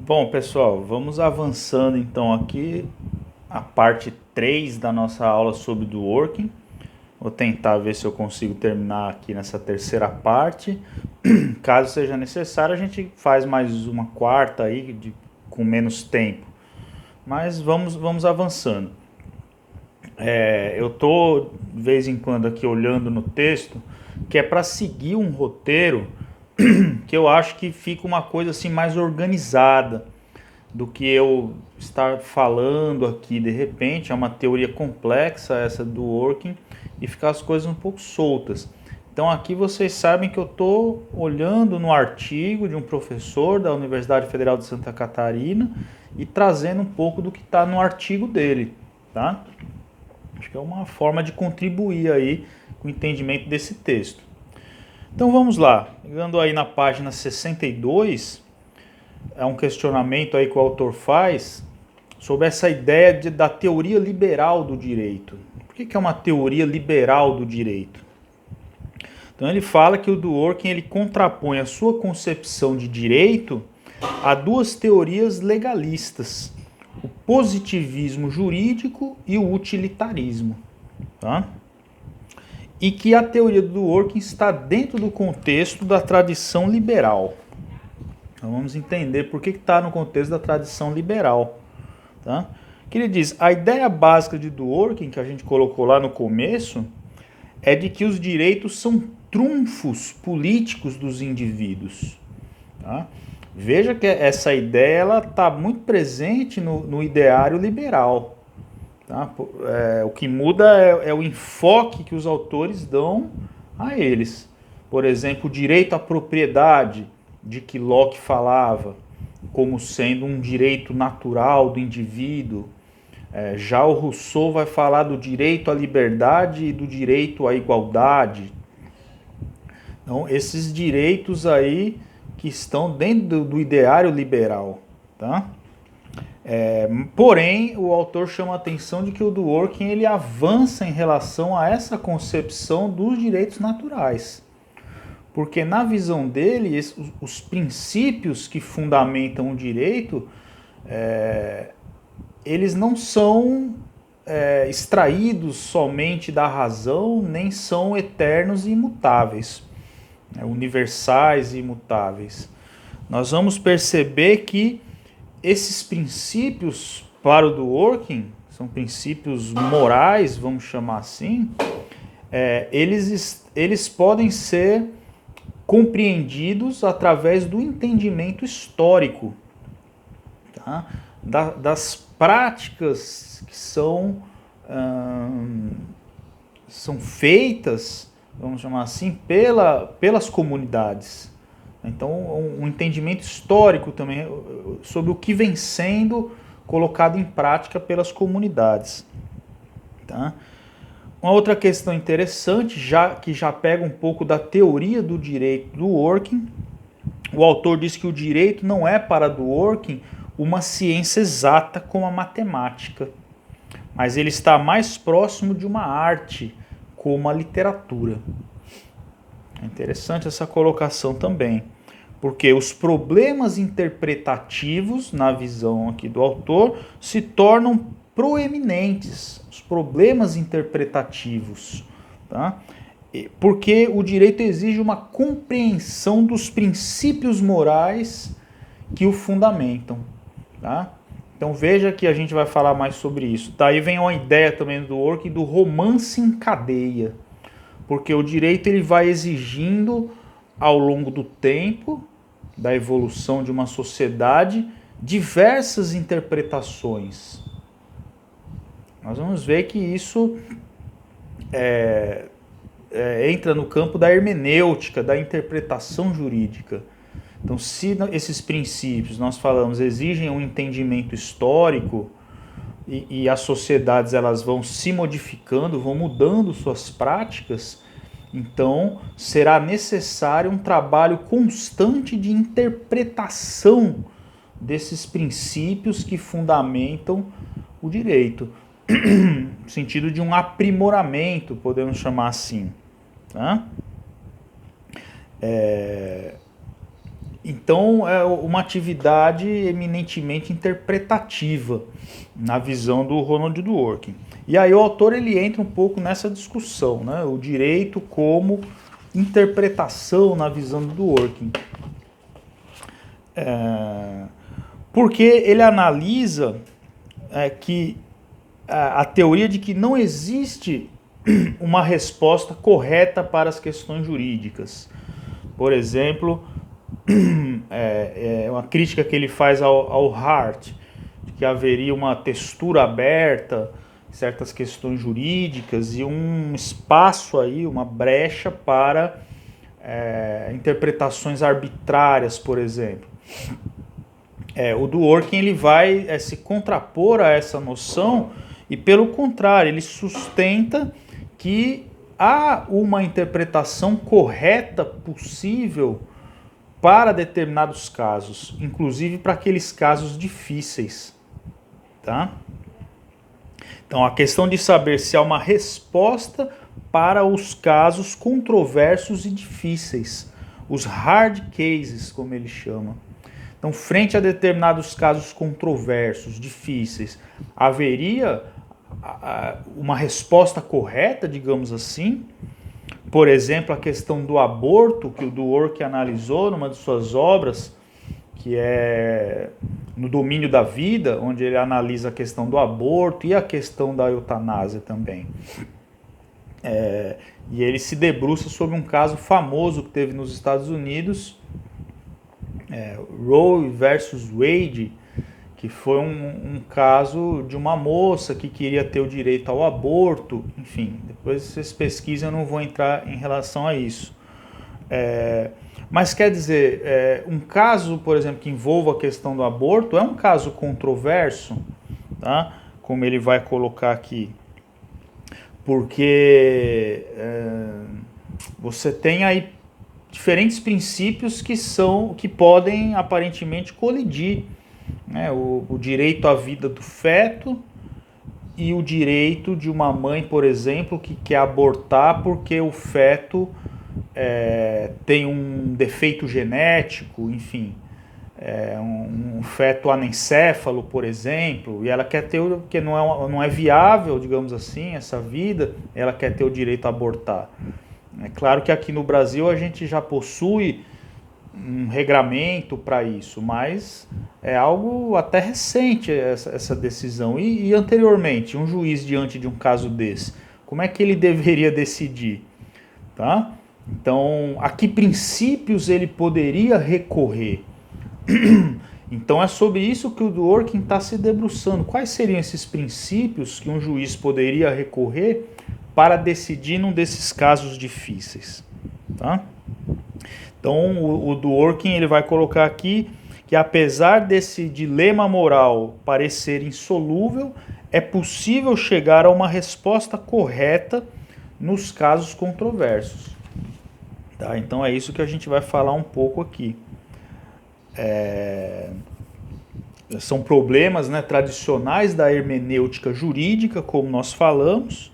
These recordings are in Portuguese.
Bom, pessoal, vamos avançando então aqui a parte 3 da nossa aula sobre do working. Vou tentar ver se eu consigo terminar aqui nessa terceira parte. Caso seja necessário, a gente faz mais uma quarta aí com menos tempo. Mas vamos avançando. Eu tô de vez em quando aqui olhando no texto, que é para seguir um roteiro que eu acho que fica uma coisa assim mais organizada do que eu estar falando aqui de repente. É uma teoria complexa essa do working e ficar as coisas um pouco soltas. Então aqui vocês sabem que eu estou olhando no artigo de um professor da Universidade Federal de Santa Catarina e trazendo um pouco do que está no artigo dele, tá? Acho que é uma forma de contribuir aí com o entendimento desse texto. Então vamos lá, chegando aí na página 62, é um questionamento aí que o autor faz sobre essa ideia da teoria liberal do direito. Por que é uma teoria liberal do direito? Então ele fala que o Dworkin ele contrapõe a sua concepção de direito a duas teorias legalistas, o positivismo jurídico e o utilitarismo. Tá? E que a teoria do Dworkin está dentro do contexto da tradição liberal. Então vamos entender por que está no contexto da tradição liberal. Tá? Que ele diz, a ideia básica de Dworkin, que a gente colocou lá no começo, é de que os direitos são trunfos políticos dos indivíduos. Tá? Veja que essa ideia está muito presente no ideário liberal. Tá? O que muda é o enfoque que os autores dão a eles. Por exemplo, o direito à propriedade, de que Locke falava, como sendo um direito natural do indivíduo. Já o Rousseau vai falar do direito à liberdade e do direito à igualdade. Então, esses direitos aí que estão dentro do ideário liberal. Tá? Porém, o autor chama a atenção de que o Dworkin ele avança em relação a essa concepção dos direitos naturais. Porque na visão dele, os princípios que fundamentam o direito, eles não são extraídos somente da razão, nem são eternos e imutáveis, universais e imutáveis. Nós vamos perceber que esses princípios para o Dworkin, são princípios morais, vamos chamar assim, eles podem ser compreendidos através do entendimento histórico, tá? Das práticas que são feitas, vamos chamar assim, pelas comunidades. Então, um entendimento histórico também sobre o que vem sendo colocado em prática pelas comunidades. Tá? Uma outra questão interessante, que já pega um pouco da teoria do direito do Dworkin, o autor diz que o direito não é para Dworkin uma ciência exata como a matemática, mas ele está mais próximo de uma arte, como a literatura. É interessante essa colocação também, porque os problemas interpretativos, na visão aqui do autor, se tornam proeminentes, os problemas interpretativos, tá? Porque o direito exige uma compreensão dos princípios morais que o fundamentam, tá? Então veja que a gente vai falar mais sobre isso. Daí vem uma ideia também do Dworkin do romance em cadeia, porque o direito ele vai exigindo ao longo do tempo, da evolução de uma sociedade, diversas interpretações. Nós vamos ver que isso entra no campo da hermenêutica, da interpretação jurídica. Então, se esses princípios, nós falamos, exigem um entendimento histórico e as sociedades elas vão se modificando, vão mudando suas práticas, então será necessário um trabalho constante de interpretação desses princípios que fundamentam o direito, no sentido de um aprimoramento, podemos chamar assim. Tá? Então é uma atividade eminentemente interpretativa na visão do Ronald Dworkin. E aí o autor ele entra um pouco nessa discussão, né? O direito como interpretação na visão do Dworkin. Porque ele analisa que a teoria de que não existe uma resposta correta para as questões jurídicas. Por exemplo, uma crítica que ele faz ao Hart, de que haveria uma textura aberta em certas questões jurídicas e um espaço aí, uma brecha para interpretações arbitrárias, por exemplo. O Dworkin ele vai se contrapor a essa noção e, pelo contrário, ele sustenta que há uma interpretação correta possível para determinados casos, inclusive para aqueles casos difíceis, tá? Então, a questão de saber se há uma resposta para os casos controversos e difíceis, os hard cases, como ele chama. Então, frente a determinados casos controversos, difíceis, haveria uma resposta correta, digamos assim? Por exemplo, a questão do aborto, que o Dworkin analisou numa de suas obras, que é No Domínio da Vida, onde ele analisa a questão do aborto e a questão da eutanásia também. E ele se debruça sobre um caso famoso que teve nos Estados Unidos, Roe versus Wade, que foi um caso de uma moça que queria ter o direito ao aborto. Enfim, depois vocês pesquisam, eu não vou entrar em relação a isso. Mas quer dizer, um caso, por exemplo, que envolva a questão do aborto é um caso controverso, tá? Como ele vai colocar aqui. Porque você tem aí diferentes princípios que podem aparentemente colidir, né? O direito à vida do feto e o direito de uma mãe, por exemplo, que quer abortar porque o feto tem um defeito genético, enfim, um feto anencéfalo, por exemplo, e ela quer ter, porque não é viável, digamos assim, essa vida, ela quer ter o direito a abortar. É claro que aqui no Brasil a gente já possui um regramento para isso, mas é algo até recente essa decisão. E anteriormente, um juiz diante de um caso desse, como é que ele deveria decidir? Tá? Então, a que princípios ele poderia recorrer? Então é sobre isso que o Dworkin está se debruçando. Quais seriam esses princípios que um juiz poderia recorrer para decidir num desses casos difíceis? Tá? Então o Dworkin ele vai colocar aqui que, apesar desse dilema moral parecer insolúvel, é possível chegar a uma resposta correta nos casos controversos. Tá? Então é isso que a gente vai falar um pouco aqui. São problemas, né, tradicionais da hermenêutica jurídica, como nós falamos.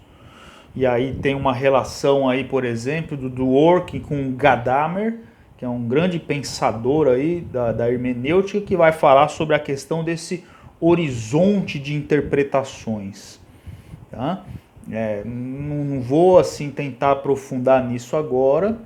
E aí tem uma relação aí, por exemplo, do Dworkin com Gadamer, que é um grande pensador aí da hermenêutica, que vai falar sobre a questão desse horizonte de interpretações. Tá? Não vou assim tentar aprofundar nisso agora,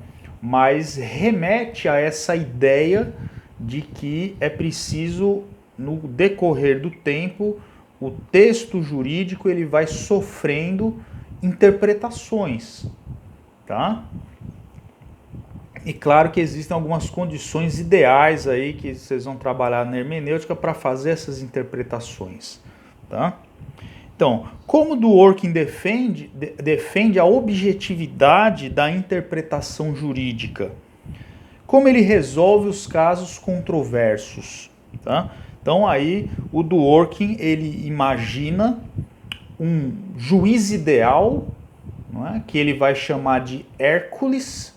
mas remete a essa ideia de que é preciso, no decorrer do tempo, o texto jurídico ele vai sofrendo interpretações, tá? E claro que existem algumas condições ideais aí que vocês vão trabalhar na hermenêutica para fazer essas interpretações, tá? Então, como Dworkin defende a objetividade da interpretação jurídica? Como ele resolve os casos controversos? Tá? Então aí o Dworkin ele imagina um juiz ideal, não é? Que ele vai chamar de Hércules.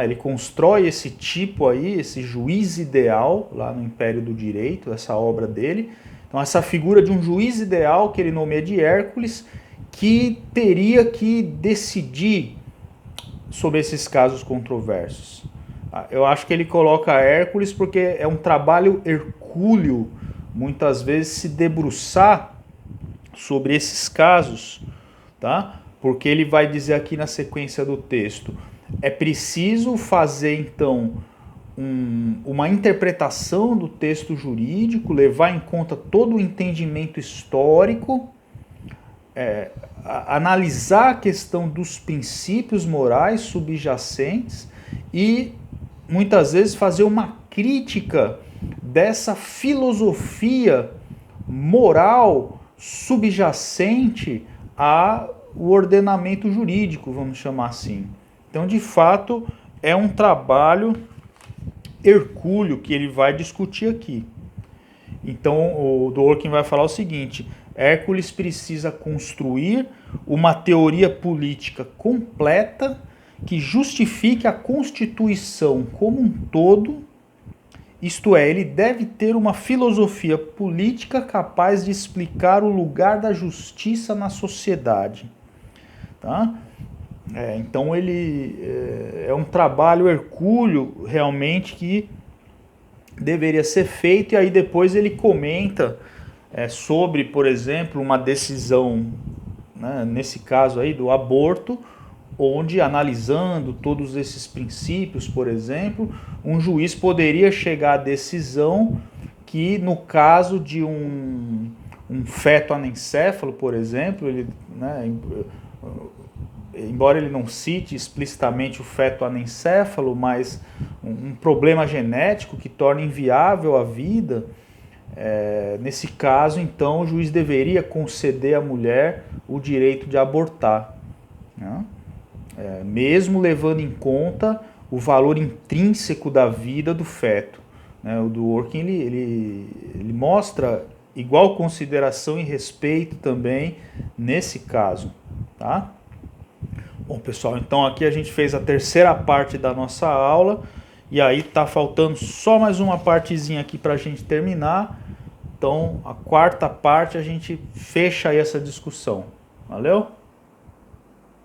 Ele constrói esse tipo aí, esse juiz ideal lá no Império do Direito, essa obra dele. Então essa figura de um juiz ideal que ele nomeia de Hércules, que teria que decidir sobre esses casos controversos. Eu acho que ele coloca Hércules porque é um trabalho hercúleo, muitas vezes, se debruçar sobre esses casos, tá? Porque ele vai dizer aqui na sequência do texto, é preciso fazer então uma interpretação do texto jurídico, levar em conta todo o entendimento histórico, analisar a questão dos princípios morais subjacentes e muitas vezes fazer uma crítica dessa filosofia moral subjacente ao ordenamento jurídico, vamos chamar assim. Então, de fato, é um trabalho hercúleo que ele vai discutir aqui. Então, o Dworkin vai falar o seguinte: Hércules precisa construir uma teoria política completa que justifique a Constituição como um todo, isto é, ele deve ter uma filosofia política capaz de explicar o lugar da justiça na sociedade. Tá? Então ele é um trabalho hercúleo realmente que deveria ser feito, e aí depois ele comenta sobre, por exemplo, uma decisão, né, nesse caso aí do aborto, onde, analisando todos esses princípios, por exemplo, um juiz poderia chegar à decisão que, no caso de um feto anencéfalo, por exemplo, ele, né, embora ele não cite explicitamente o feto anencéfalo, mas um problema genético que torna inviável a vida, nesse caso, então, o juiz deveria conceder à mulher o direito de abortar, né? Mesmo levando em conta o valor intrínseco da vida do feto, né? O Dworkin ele mostra igual consideração e respeito também nesse caso, tá? Bom, pessoal, então aqui a gente fez a terceira parte da nossa aula, e aí tá faltando só mais uma partezinha aqui para a gente terminar. Então, a quarta parte a gente fecha aí essa discussão. Valeu?